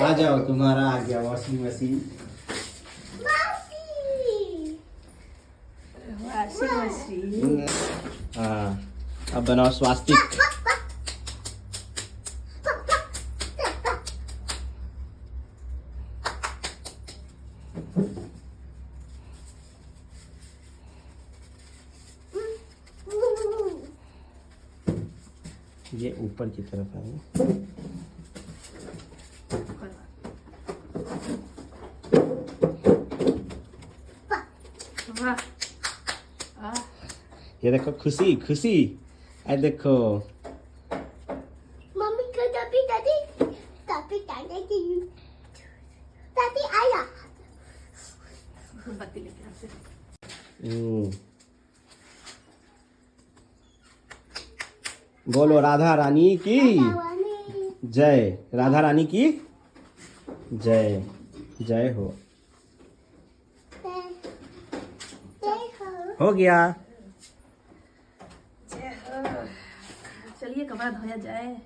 आ जाओ, तुम्हारा आ गया वॉशिंग मशीन। Washing machine. हाँ, अब बनाओ स्वास्तिक। ये ऊपर की तरफ है। ये देखो खुशी खुशी, ये देखो मम्मी को दादी दादी दादी दादी आया। बत्ती लेके बोलो राधा रानी की जय, राधा रानी की जय, जय हो। हो गया। चलिए कपड़ा धोया जाए।